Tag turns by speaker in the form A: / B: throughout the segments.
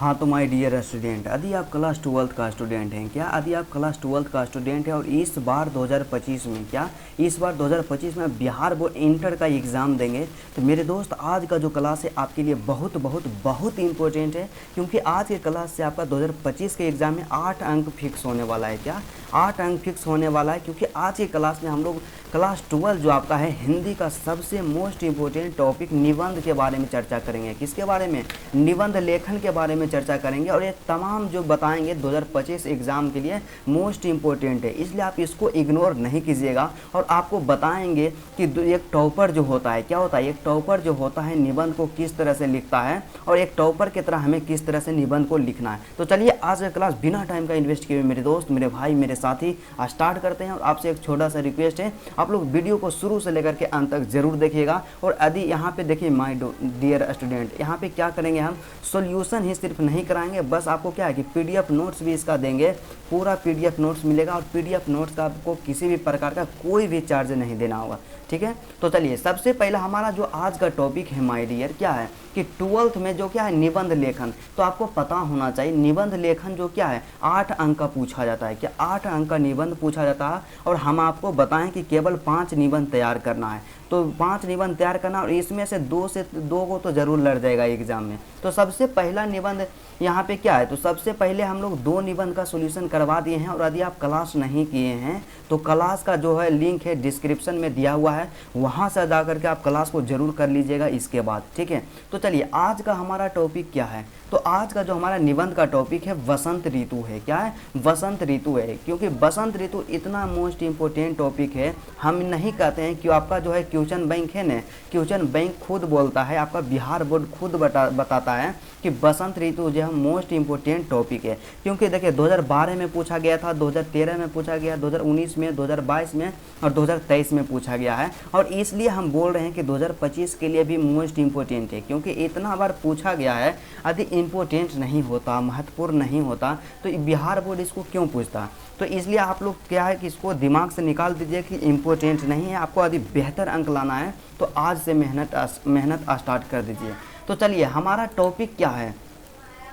A: हाँ तो my dear student, यदि आप क्लास 12th का स्टूडेंट हैं क्या, यदि आप क्लास 12th का स्टूडेंट हैं और इस बार 2025 में इस बार 2025 में बिहार बोर्ड इंटर का एग्ज़ाम देंगे, तो मेरे दोस्त आज का जो क्लास है आपके लिए बहुत बहुत बहुत इंपॉर्टेंट है। क्योंकि आज के क्लास से आपका 2025 के एग्ज़ाम में 8 अंक फिक्स होने वाला है। क्या 8 अंक फिक्स होने वाला है? क्योंकि आज के क्लास में हम लोग क्लास 12 जो आपका है हिंदी का सबसे मोस्ट इम्पोर्टेंट टॉपिक निबंध के बारे में चर्चा करेंगे। किसके बारे में? निबंध लेखन के बारे में चर्चा करेंगे। और ये तमाम जो बताएंगे 2025 एग्ज़ाम के लिए मोस्ट इम्पोर्टेंट है, इसलिए आप इसको इग्नोर नहीं कीजिएगा। और आपको बताएंगे कि एक टॉपर जो होता है क्या होता है, एक टॉपर जो होता है निबंध को किस तरह से लिखता है और एक टॉपर की तरह हमें किस तरह से निबंध को लिखना है। तो चलिए आज का क्लास बिना टाइम का इन्वेस्ट किए मेरे दोस्त, मेरे भाई, मेरे साथी स्टार्ट करते हैं। और आपसे एक छोटा सा रिक्वेस्ट है, आप लोग वीडियो को शुरू से लेकर के अंत तक जरूर देखिएगा। और यदि यहाँ पे देखिए माय डियर स्टूडेंट, यहाँ पे क्या करेंगे हम, सॉल्यूशन ही सिर्फ नहीं कराएंगे, बस आपको क्या है कि पीडीएफ नोट्स भी इसका देंगे। पूरा पीडीएफ नोट्स मिलेगा और पीडीएफ नोट्स का आपको किसी भी प्रकार का कोई भी चार्ज नहीं देना होगा। ठीक है, तो चलिए सबसे पहला हमारा जो आज का टॉपिक है माय डियर क्या है कि 12th में जो क्या है निबंध लेखन। तो आपको पता होना चाहिए निबंध लेखन जो क्या है 8 अंक का पूछा जाता है। क्या 8 अंक का निबंध पूछा जाता है और हम आपको बताएं कि केवल 5 निबंध तैयार करना है। तो 5 निबंध तैयार करना और इसमें से 2 को तो जरूर लड़ जाएगा एग्जाम में। तो सबसे पहला निबंध यहाँ पे क्या है, तो सबसे पहले हम लोग 2 निबंध का सॉल्यूशन करवा दिए हैं। और यदि आप क्लास नहीं किए हैं तो क्लास का जो है लिंक है डिस्क्रिप्शन में दिया हुआ है, वहाँ से जा करके आप क्लास को जरूर कर लीजिएगा इसके बाद। ठीक है, तो चलिए आज का हमारा टॉपिक क्या है, तो आज का जो हमारा निबंध का टॉपिक है वसंत ऋतु है। क्या है? वसंत ऋतु है। क्योंकि वसंत ऋतु इतना मोस्ट इम्पोर्टेंट टॉपिक है, हम नहीं कहते हैं कि आपका जो है क्वेश्चन बैंक है ना, क्वेश्चन बैंक खुद बोलता है, आपका बिहार बोर्ड खुद बताता है कि वसंत ऋतु जो है मोस्ट इम्पोर्टेंट टॉपिक है। क्योंकि देखिए 2012 में पूछा गया था, 2013 में पूछा गया, 2019 में, 2022 में और 2023 में पूछा गया है। और इसलिए हम बोल रहे हैं कि 2025 के लिए भी मोस्ट इम्पोर्टेंट है। क्योंकि इतना बार पूछा गया है, यदि इम्पोर्टेंट नहीं होता, महत्वपूर्ण नहीं होता, तो बिहार बोर्ड इसको क्यों पूछता? तो इसलिए आप लोग क्या है कि इसको दिमाग से निकाल दीजिए कि इम्पोर्टेंट नहीं है। आपको यदि बेहतर अंक लाना है तो आज से मेहनत स्टार्ट कर दीजिए। तो चलिए हमारा टॉपिक क्या है,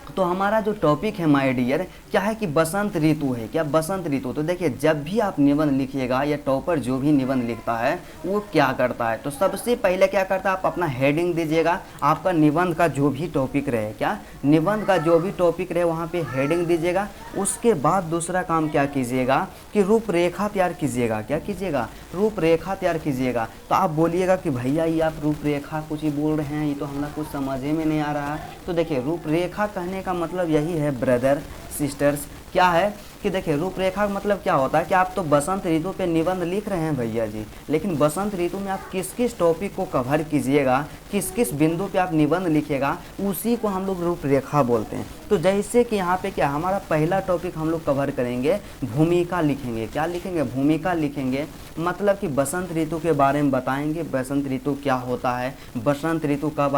A: तो हमारा जो टॉपिक है माय डियर क्या है कि बसंत ऋतु है। क्या बसंत ऋतु? तो देखिए जब भी आप निबंध लिखिएगा या टॉपर जो भी निबंध लिखता है वो क्या करता है, तो सबसे पहले क्या करता है, आप अपना हेडिंग दीजिएगा। आपका निबंध का जो भी टॉपिक रहे, क्या निबंध का जो भी टॉपिक रहे वहाँ पे हेडिंग दीजिएगा। उसके बाद दूसरा काम क्या कीजिएगा कि रूपरेखा तैयार कीजिएगा। क्या कीजिएगा? रूपरेखा तैयार कीजिएगा। तो आप बोलिएगा कि भैया ये आप रूपरेखा कुछ ही बोल रहे हैं, ये तो हमला कुछ समझ में नहीं आ रहा है। तो देखिए रूपरेखा कहने का मतलब यही है ब्रदर सिस्टर्स, क्या है कि देखिए रूपरेखा का मतलब क्या होता है कि आप तो बसंत ऋतु पे निबंध लिख रहे हैं भैया जी, लेकिन बसंत ऋतु में आप किस किस टॉपिक को कवर कीजिएगा, किस किस बिंदु पे आप निबंध लिखिएगा, उसी को हम लोग रूपरेखा बोलते हैं। तो जैसे कि यहाँ पे क्या हमारा पहला टॉपिक हम लोग कवर करेंगे, भूमिका लिखेंगे। क्या लिखेंगे? भूमिका लिखेंगे। मतलब कि बसंत ऋतु के बारे में बताएंगे, बसंत ऋतु क्या होता है, बसंत ऋतु कब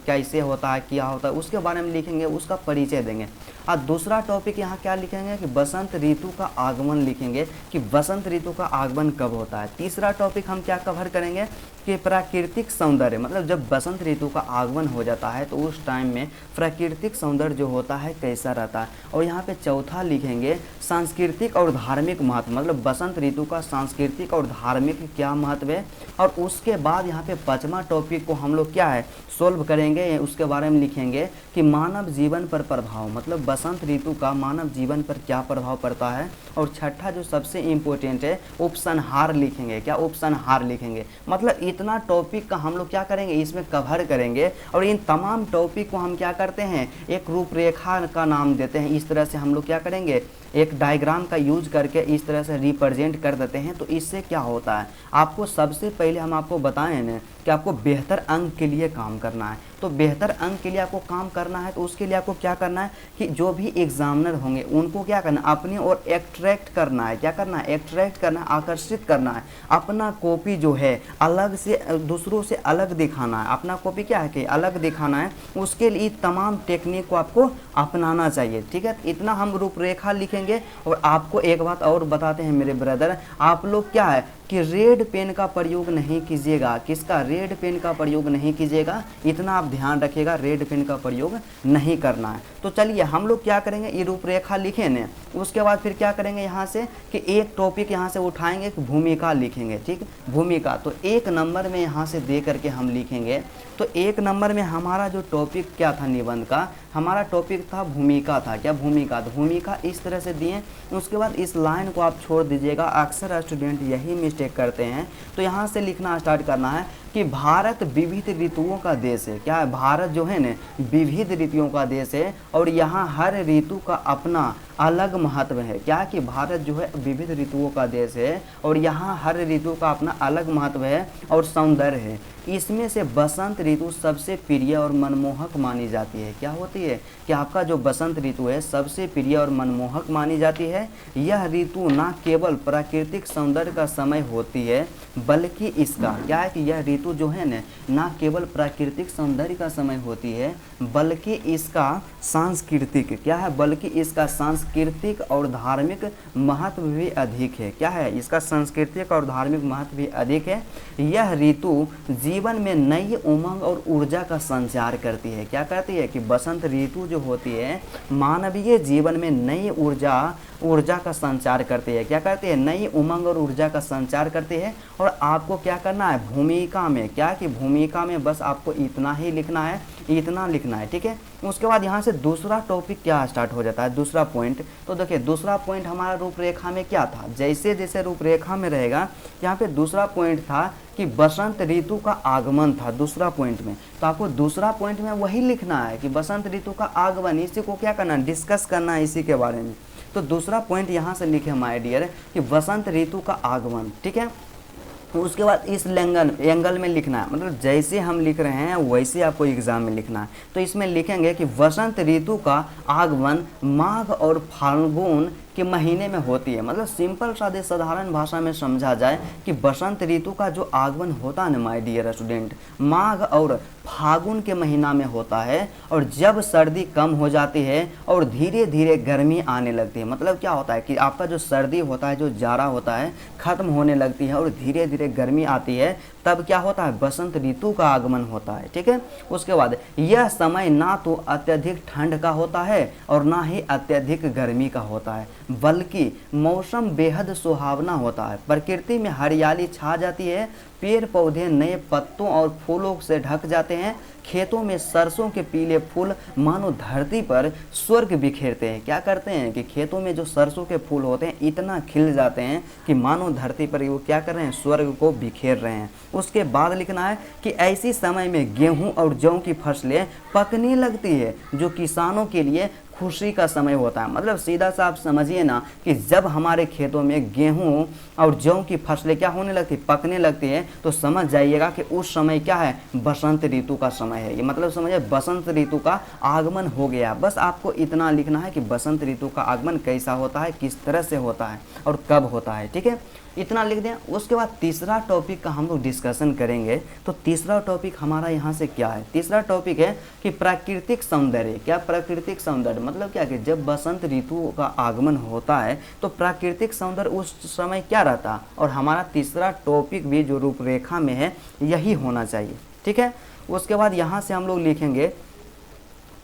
A: कैसे होता है, क्या होता है, उसके बारे में लिखेंगे, उसका परिचय देंगे। और दूसरा टॉपिक यहाँ क्या लिखेंगे कि बसंत ऋतु का आगमन लिखेंगे कि बसंत ऋतु का आगमन कब होता है। तीसरा टॉपिक हम क्या कवर करेंगे कि प्राकृतिक सौंदर्य, मतलब जब बसंत ऋतु का आगमन हो जाता है तो उस टाइम में प्राकृतिक सौंदर्य जो होता है कैसा रहता है। और यहाँ पे चौथा लिखेंगे सांस्कृतिक और धार्मिक महत्व, मतलब बसंत ऋतु का सांस्कृतिक और धार्मिक क्या महत्व है। और उसके बाद यहाँ पे 5वां टॉपिक को हम लोग क्या है सोल्व करेंगे, उसके बारे में लिखेंगे कि मानव जीवन पर प्रभाव, मतलब बसंत ऋतु का मानव जीवन पर क्या प्रभाव पड़ता है। और छठा जो सबसे इम्पोर्टेंट है उपसंहार लिखेंगे। क्या? उपसंहार लिखेंगे। मतलब इतना टॉपिक का हम लोग क्या करेंगे इसमें कवर करेंगे। और इन तमाम टॉपिक को हम क्या करते हैं एक रूपरेखा का नाम देते हैं। इस तरह से हम लोग क्या करेंगे एक डायग्राम का यूज करके इस तरह से रिप्रेजेंट कर देते हैं। तो इससे क्या होता है, आपको सबसे पहले हम आपको बताएं ना कि आपको बेहतर अंक के लिए काम करना है। तो बेहतर अंक के लिए आपको काम करना है तो उसके लिए आपको क्या करना है कि जो भी एग्जामिनर होंगे उनको क्या करना है अपनी ओर एट्रैक्ट करना है। क्या करना है? एट्रैक्ट करना है, आकर्षित करना है। अपना कॉपी जो है अलग से दूसरों से अलग दिखाना है। अपना कॉपी क्या है कि अलग दिखाना है। उसके लिए तमाम टेक्निक को आपको अपनाना चाहिए। ठीक है, इतना हम रूपरेखा लिखेंगे। और आपको एक बात और बताते हैं मेरे ब्रदर, आप लोग क्या है कि रेड पेन का प्रयोग नहीं कीजिएगा। किसका? रेड पेन का प्रयोग नहीं कीजिएगा, इतना आप ध्यान रखिएगा, रेड पेन का प्रयोग नहीं करना है। तो चलिए हम लोग क्या करेंगे, ये रूपरेखा लिखे ने, उसके बाद फिर क्या करेंगे यहाँ से कि एक टॉपिक यहाँ से उठाएंगे कि भूमिका लिखेंगे। ठीक, भूमिका तो 1 नंबर में यहाँ से दे करके हम लिखेंगे। तो 1 नंबर में हमारा जो टॉपिक क्या था निबंध का, हमारा टॉपिक था भूमिका था। क्या? भूमिका। तो भूमिका इस तरह से दिए, उसके बाद इस लाइन को आप छोड़ दीजिएगा। अक्सर स्टूडेंट यही मिस्टेक करते हैं। तो यहाँ से लिखना स्टार्ट करना है कि भारत विविध ऋतुओं का देश है। क्या है? भारत जो है ना विविध ऋतुओं का देश है और यहाँ हर ऋतु का अपना अलग महत्व है। क्या? कि भारत जो है विविध ऋतुओं का देश है और यहाँ हर ऋतु का अपना अलग महत्व है और सौंदर्य है। इसमें से बसंत ऋतु सबसे प्रिय और मनमोहक मानी जाती है। क्या होती है कि आपका जो बसंत ऋतु है सबसे प्रिय और मनमोहक मानी जाती है। यह ऋतु न केवल प्राकृतिक सौंदर्य का समय होती है बल्कि इसका, क्या है कि यह ऋतु जो है ना केवल प्राकृतिक सौंदर्य का समय होती है बल्कि इसका सांस्कृतिक, क्या है, बल्कि इसका सांस्कृतिक और धार्मिक महत्व भी अधिक है। क्या है? इसका सांस्कृतिक और धार्मिक महत्व भी अधिक है। यह ऋतु जीवन में नई उमंग और ऊर्जा का संचार करती है। क्या करती है कि बसंत ऋतु जो होती है मानवीय जीवन में नई ऊर्जा का संचार करती है। क्या करती है? नई उमंग और ऊर्जा का संचार करती है। और आपको क्या करना है भूमिका में, क्या कि भूमिका में बस आपको इतना ही लिखना है, इतना लिखना है। ठीक है, उसके बाद यहाँ से दूसरा टॉपिक क्या स्टार्ट हो जाता है, दूसरा पॉइंट। तो देखिए दूसरा पॉइंट हमारा रूपरेखा में क्या था, जैसे जैसे रूपरेखा में रहेगा यहाँ पे दूसरा पॉइंट था कि बसंत ऋतु का आगमन था दूसरा पॉइंट में। तो आपको दूसरा पॉइंट में वही लिखना है कि बसंत ऋतु का आगमन, इसी को क्या करना है, डिस्कस करना है इसी के बारे में। तो दूसरा पॉइंट यहाँ से लिखे माय डियर कि बसंत ऋतु का आगमन। ठीक है, उसके बाद इस एंगल में लिखना है, मतलब जैसे हम लिख रहे हैं वैसे आपको एग्जाम में लिखना है। तो इसमें लिखेंगे कि वसंत ऋतु का आगमन माघ और फाल्गुन के महीने में होती है। मतलब सिंपल सादे साधारण भाषा में समझा जाए कि बसंत ऋतु का जो आगमन होता है ना माय डियर स्टूडेंट, माघ और फागुन के महीना में होता है। और जब सर्दी कम हो जाती है और धीरे धीरे गर्मी आने लगती है, मतलब क्या होता है कि आपका जो सर्दी होता है, जो जाड़ा होता है, खत्म होने लगती है और धीरे धीरे गर्मी आती है, तब क्या होता है, बसंत ऋतु का आगमन होता है। ठीक है, उसके बाद यह समय ना तो अत्यधिक ठंड का होता है और ना ही अत्यधिक गर्मी का होता है, बल्कि मौसम बेहद सुहावना होता है। प्रकृति में हरियाली छा जाती है, पेड़ पौधे नए पत्तों और फूलों से ढक जाते हैं, खेतों में सरसों के पीले फूल मानो धरती पर स्वर्ग बिखेरते हैं। क्या करते हैं कि खेतों में जो सरसों के फूल होते हैं इतना खिल जाते हैं कि मानो धरती पर वो क्या कर रहे हैं, स्वर्ग को बिखेर रहे हैं। उसके बाद लिखना है कि ऐसी समय में गेहूं और जौ की फसलें पकने लगती है, जो किसानों के लिए खुशी का समय होता है। मतलब सीधा सा आप समझिए ना कि जब हमारे खेतों में गेहूं और जौ की फसलें क्या होने लगती, पकने लगती है, तो समझ जाइएगा कि उस समय क्या है, बसंत ऋतु का समय है। ये मतलब समझिए बसंत ऋतु का आगमन हो गया। बस आपको इतना लिखना है कि बसंत ऋतु का आगमन कैसा होता है, किस तरह से होता है और कब होता है। ठीक है, इतना लिख दें। उसके बाद तीसरा टॉपिक का हम लोग डिस्कशन करेंगे। तो तीसरा टॉपिक हमारा यहाँ से क्या है, तीसरा टॉपिक है कि प्राकृतिक सौंदर्य। क्या प्राकृतिक सौंदर्य मतलब क्या कि जब बसंत ऋतु का आगमन होता है तो प्राकृतिक सौंदर्य उस समय क्या रहता है। और हमारा तीसरा टॉपिक भी जो रूपरेखा में है यही होना चाहिए। ठीक है, उसके बाद यहाँ से हम लोग लिखेंगे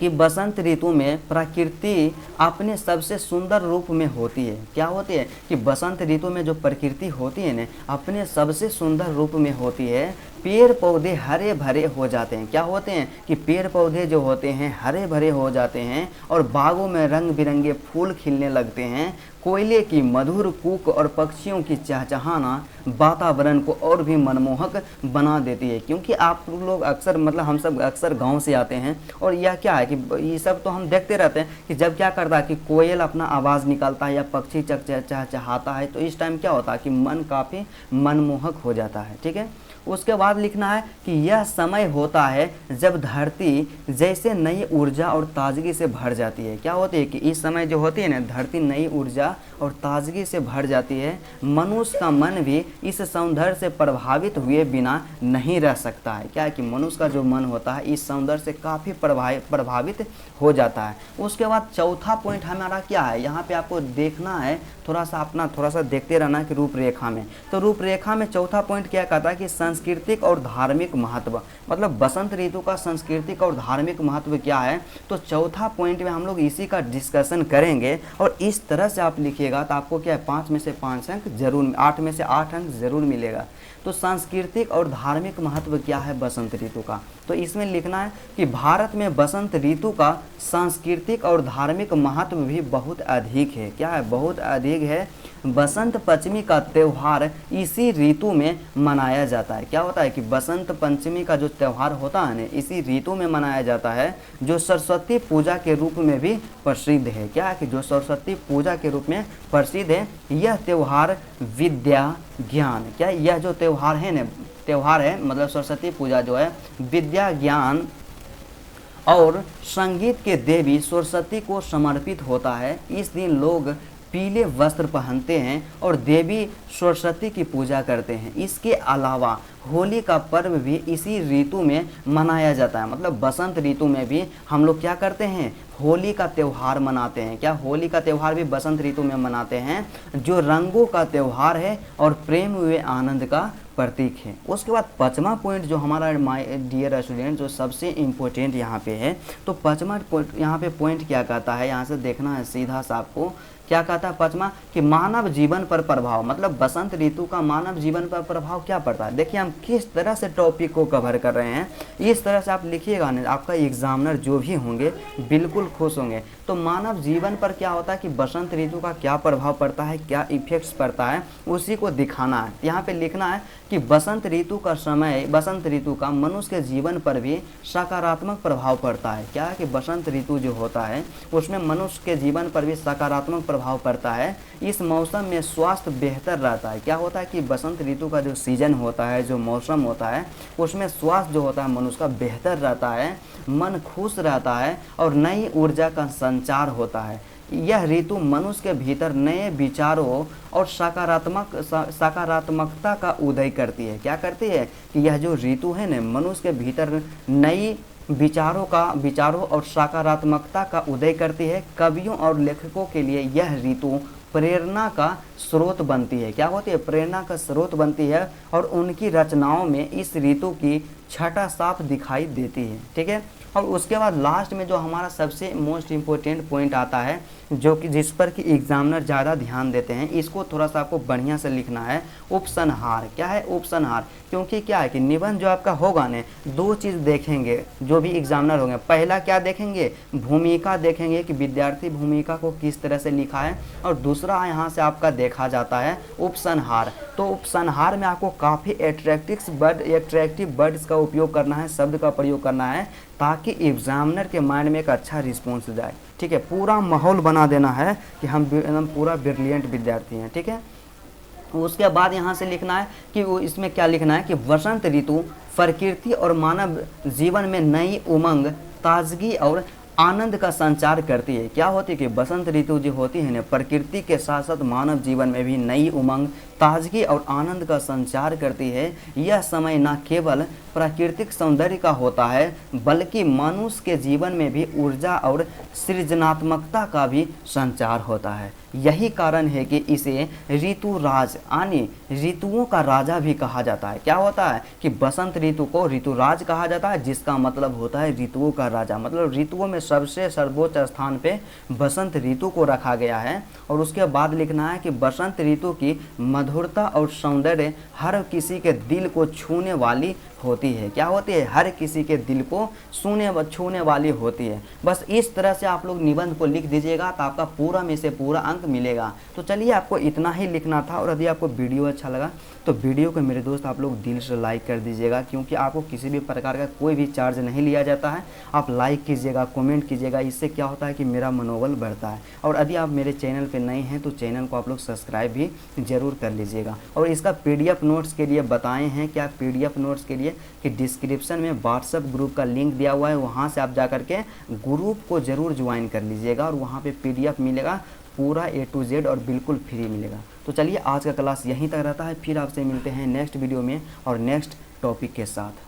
A: कि बसंत ऋतु में प्रकृति अपने सबसे सुंदर रूप में होती है। क्या होती है कि बसंत ऋतु में जो प्रकृति होती है ना अपने सबसे सुंदर रूप में होती है। पेड़ पौधे हरे भरे हो जाते हैं। क्या होते हैं कि पेड़ पौधे जो होते हैं हरे भरे हो जाते हैं और बागों में रंग बिरंगे फूल खिलने लगते हैं। कोयले की मधुर कूक और पक्षियों की चहचहाना वातावरण को और भी मनमोहक बना देती है। क्योंकि आप लोग अक्सर मतलब हम सब अक्सर गांव से आते हैं और यह क्या है कि ये सब तो हम देखते रहते हैं कि जब क्या करता है कि कोयल अपना आवाज़ निकालता है या पक्षी चहचहाता है तो इस टाइम क्या होता है कि मन काफ़ी मनमोहक हो जाता है। ठीक है, उसके बाद लिखना है कि यह समय होता है जब धरती जैसे नई ऊर्जा और ताजगी से भर जाती है। क्या होती है कि इस समय जो होती है ना, धरती नई ऊर्जा और ताजगी से भर जाती है। मनुष्य का मन भी इस सौंदर्य से प्रभावित हुए बिना नहीं रह सकता है। क्या है कि मनुष्य का जो मन होता है इस सौंदर्य से काफ़ी प्रभावित हो जाता है। उसके बाद चौथा पॉइंट हमारा क्या है, यहाँ पे आपको देखना है, थोड़ा सा देखते रहना कि रूपरेखा में। तो रूपरेखा में चौथा पॉइंट क्या कहता है कि सांस्कृतिक और धार्मिक महत्व, मतलब बसंत ऋतु का सांस्कृतिक और धार्मिक महत्व क्या है। तो चौथा पॉइंट में हम लोग इसी का डिस्कशन करेंगे और इस तरह से आप लिखिएगा तो आपको क्या है 5 में से 5 अंक जरूर, 8 में से 8 अंक जरूर मिलेगा। तो सांस्कृतिक और धार्मिक महत्व क्या है बसंत ऋतु का, तो इसमें लिखना है कि भारत में बसंत ऋतु का सांस्कृतिक और धार्मिक महत्व भी बहुत अधिक है। क्या है, बहुत अधिक है। बसंत पंचमी का त्यौहार इसी ऋतु में मनाया जाता है। क्या होता है कि बसंत पंचमी का जो त्यौहार होता है ना, इसी ऋतु में मनाया जाता है, जो सरस्वती पूजा के रूप में भी प्रसिद्ध है। क्या है कि जो सरस्वती पूजा के रूप में प्रसिद्ध है। यह त्यौहार विद्या ज्ञान, क्या यह जो त्यौहार है ना, त्यौहार है मतलब सरस्वती पूजा जो है विद्या ज्ञान और संगीत के देवी सरस्वती को समर्पित होता है। इस दिन लोग पीले वस्त्र पहनते हैं और देवी सरस्वती की पूजा करते हैं। इसके अलावा होली का पर्व भी इसी ऋतु में मनाया जाता है। मतलब बसंत ऋतु में भी हम लोग क्या करते हैं, होली का त्यौहार मनाते हैं। क्या, होली का त्यौहार भी बसंत ऋतु में मनाते हैं, जो रंगों का त्यौहार है और प्रेम व आनंद का प्रतीक है। उसके बाद पाँचवा पॉइंट जो हमारा माय डियर स्टूडेंट जो सबसे इम्पोर्टेंट यहाँ पे है, तो पाँचवा पॉइंट यहाँ पे पॉइंट क्या कहता है, यहाँ से देखना है सीधा सा आपको। क्या कहता है पाँचवा कि मानव जीवन पर प्रभाव, मतलब बसंत ऋतु का मानव जीवन पर प्रभाव क्या पड़ता है। देखिए हम किस तरह से टॉपिक को कवर कर रहे हैं, इस तरह से आप लिखिएगा ना, आपका एग्जामिनर जो भी होंगे बिल्कुल खुश होंगे। तो मानव जीवन पर क्या होता है कि बसंत ऋतु का क्या प्रभाव पड़ता है, क्या इफेक्ट्स पड़ता है, उसी को दिखाना है। यहाँ पे लिखना है कि बसंत ऋतु का समय, बसंत ऋतु का मनुष्य के जीवन पर भी सकारात्मक प्रभाव पड़ता है। क्या है कि बसंत ऋतु जो होता है उसमें मनुष्य के जीवन पर भी सकारात्मक प्रभाव पड़ता है। इस मौसम में स्वास्थ्य बेहतर रहता है। क्या होता है कि बसंत ऋतु का जो सीजन होता है, जो मौसम होता है, उसमें स्वास्थ्य जो होता है मनुष्य का बेहतर रहता है, मन खुश रहता है और नई ऊर्जा का संचार होता है। यह ऋतु मनुष्य के भीतर नए विचारों और सकारात्मकता का उदय करती है। क्या करती है कि यह जो ऋतु है ना, मनुष्य के भीतर नई विचारों और सकारात्मकता का उदय करती है। कवियों और लेखकों के लिए यह ऋतु प्रेरणा का स्रोत बनती है। क्या होती है, प्रेरणा का स्रोत बनती है और उनकी रचनाओं में इस ऋतु की छटा साफ दिखाई देती है। ठीक है, और उसके बाद लास्ट में जो हमारा सबसे मोस्ट इम्पोर्टेंट पॉइंट आता है, जो कि जिस पर कि एग्जामिनर ज़्यादा ध्यान देते हैं, इसको थोड़ा सा आपको बढ़िया से लिखना है, उपसंहार। क्या है, उपसंहार। क्योंकि क्या है कि निबंध जो आपका होगा ने, दो चीज़ देखेंगे जो भी एग्जामिनर होंगे। पहला क्या देखेंगे, भूमिका देखेंगे कि विद्यार्थी भूमिका को किस तरह से लिखा है, और दूसरा यहाँ से आपका देखा जाता है उपसंहार। तो उपसंहार में आपको काफ़ी एट्रैक्टिव वर्ड्स का उपयोग करना है, शब्द का प्रयोग करना है, ताकि एग्जामिनर के माइंड में एक अच्छा रिस्पॉन्स जाए। ठीक है, पूरा माहौल बना देना है कि हम एकदम पूरा ब्रिलियंट विद्यार्थी हैं। ठीक है, उसके बाद यहाँ से लिखना है कि वो इसमें क्या लिखना है कि वसंत ऋतु प्रकृति और मानव जीवन में नई उमंग, ताजगी और आनंद का संचार करती है। क्या होती है कि बसंत ऋतु जो होती है ना, प्रकृति के साथ साथ मानव जीवन में भी नई उमंग, ताजगी और आनंद का संचार करती है। यह समय न केवल प्राकृतिक सौंदर्य का होता है, बल्कि मनुष्य के जीवन में भी ऊर्जा और सृजनात्मकता का भी संचार होता है। यही कारण है कि इसे ऋतुराज यानी ऋतुओं का राजा भी कहा जाता है। क्या होता है कि बसंत ऋतु को ऋतुराज कहा जाता है, जिसका मतलब होता है ऋतुओं का राजा। मतलब ऋतुओं में सबसे सर्वोच्च स्थान पे बसंत ऋतु को रखा गया है। और उसके बाद लिखना है कि बसंत ऋतु की मधुरता और सौंदर्य हर किसी के दिल को छूने वाली होती है, क्या होती है, हर किसी के दिल को छूने वाली होती है। बस इस तरह से आप लोग निबंध को लिख दीजिएगा तो आपका पूरा में से पूरा अंक मिलेगा। तो चलिए आपको इतना ही लिखना था। और यदि आपको वीडियो अच्छा लगा तो वीडियो को मेरे दोस्त आप लोग दिल से लाइक कर दीजिएगा, क्योंकि आपको किसी भी प्रकार का कोई भी चार्ज नहीं लिया जाता है। आप लाइक कीजिएगा, कमेंट कीजिएगा, इससे क्या होता है कि मेरा मनोबल बढ़ता है। और यदि आप मेरे चैनल पे नए हैं तो चैनल को आप लोग सब्सक्राइब भी ज़रूर कर लीजिएगा। और इसका PDF नोट्स के लिए बताए हैं क्या, PDF नोट्स के लिए कि डिस्क्रिप्शन में व्हाट्सएप ग्रुप का लिंक दिया हुआ है, वहाँ से आप जा करके ग्रुप को ज़रूर ज्वाइन कर लीजिएगा और वहाँ पे PDF मिलेगा पूरा A to Z और बिल्कुल फ्री मिलेगा। तो चलिए आज का क्लास यहीं तक रहता है, फिर आपसे मिलते हैं नेक्स्ट वीडियो में और नेक्स्ट टॉपिक के साथ।